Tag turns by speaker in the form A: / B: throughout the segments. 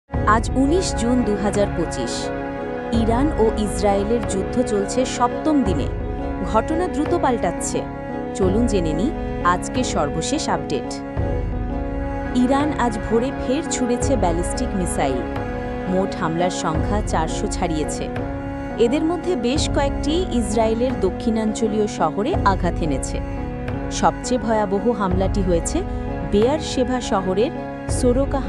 A: আজ ১৯ June ২০২৫। Iran ও ইসরায়েলের যুদ্ধ চলছে সপ্তম দিনে। ঘটনা দ্রুত পাল্টাচ্ছে। চলুন জেনে নিই আজকের সর্বশেষ আপডেট। ইরান আজ ভোরে ফের ছুড়েছে ব্যালিস্টিক মিসাইল। মোট হামলার সংখ্যা ৪০০ ছাড়িয়েছে। এদের মধ্যে বেশ কয়েকটি ইসরায়েলের দক্ষিণাঞ্চলীয় শহরে আঘাত এনেছে। সবচেয়ে ভয়াবহ হামলাটি হয়েছে বেয়ার শেভা শহরের সোরোকা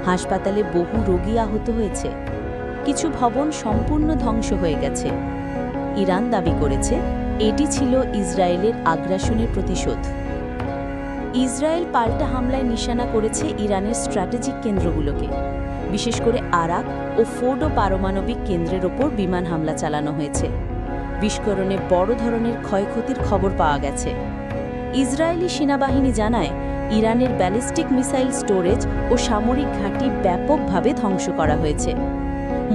A: হাসপাতালে বহু রোগী আহত হয়েছে। কিছু ভবন সম্পূর্ণ ধ্বংস হয়ে গেছে। ইরান দাবি করেছে এটি ছিল ইসরায়েলের আগ্রাসনের প্রতিশোধ। ইসরায়েল পাল্টা হামলায় নিশানা করেছে ইরানের স্ট্র্যাটেজিক কেন্দ্রগুলোকে। বিশেষ করে আরাক ও ফোর্ডো পারমাণবিক কেন্দ্রের ওপর বিমান হামলা চালানো হয়েছে। বিস্ফোরণে বড় ধরনের ক্ষয়ক্ষতির খবর পাওয়া গেছে। ইসরায়েলি সেনাবাহিনী জানায় ইরানের ব্যালিস্টিক মিসাইল স্টোরেজ ও সামরিক ঘাঁটি ব্যাপকভাবে ধ্বংস করা হয়েছে।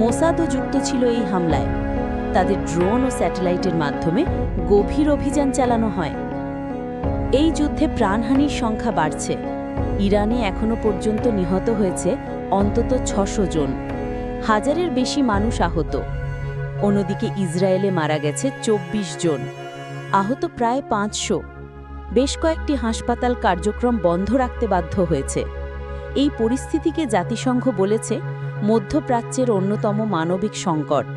A: মোসাদও যুক্ত ছিল এই হামলায়। তাদের ড্রোন ও স্যাটেলাইটের মাধ্যমে গভীর অভিযান চালানো হয়। এই যুদ্ধে প্রাণহানির সংখ্যা বাড়ছে। ইরানে এখনও পর্যন্ত নিহত হয়েছে অন্তত ৬০০ জন। হাজারের বেশি মানুষ আহত। অন্যদিকে ইসরায়েলে মারা গেছে ২৪ জন, আহত প্রায় ৫০০। বেশ কয়েকটি হাসপাতাল কার্যক্রম বন্ধ রাখতে বাধ্য হয়েছে। এই পরিস্থিতিকে জাতিসংঘ বলেছে মধ্যপ্রাচ্যের অন্যতম মানবিক সংকট।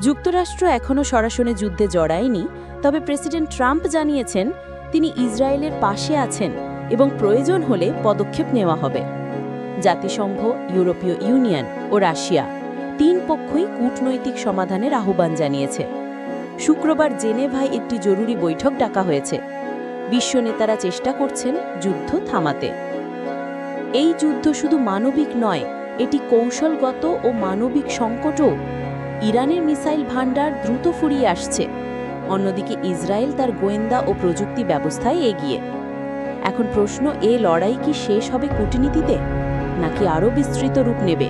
A: যুক্তরাষ্ট্র এখনও সরাসরি যুদ্ধে জড়ায়নি, তবে প্রেসিডেন্ট ট্রাম্প জানিয়েছেন তিনি ইসরায়েলের পাশে আছেন এবং প্রয়োজন হলে পদক্ষেপ নেওয়া হবে। জাতিসংঘ, ইউরোপীয় ইউনিয়ন ও রাশিয়া তিন পক্ষই কূটনৈতিক সমাধানের আহ্বান জানিয়েছে। শুক্রবার জেনেভায় একটি জরুরি বৈঠক ডাকা হয়েছে। বিশ্ব নেতারা চেষ্টা করছেন যুদ্ধ থামাতে। এই যুদ্ধ শুধু মানবিক নয়, এটি কৌশলগত ও মানবিক সংকটও। ইরানের মিসাইল ভান্ডার দ্রুত ফুরিয়ে আসছে। অন্যদিকে ইসরায়েল তার গোয়েন্দা ও প্রযুক্তি ব্যবস্থায় এগিয়ে। এখন প্রশ্ন, এ লড়াই কি শেষ হবে কূটনীতিতে, নাকি আরও বিস্তৃত রূপ নেবে?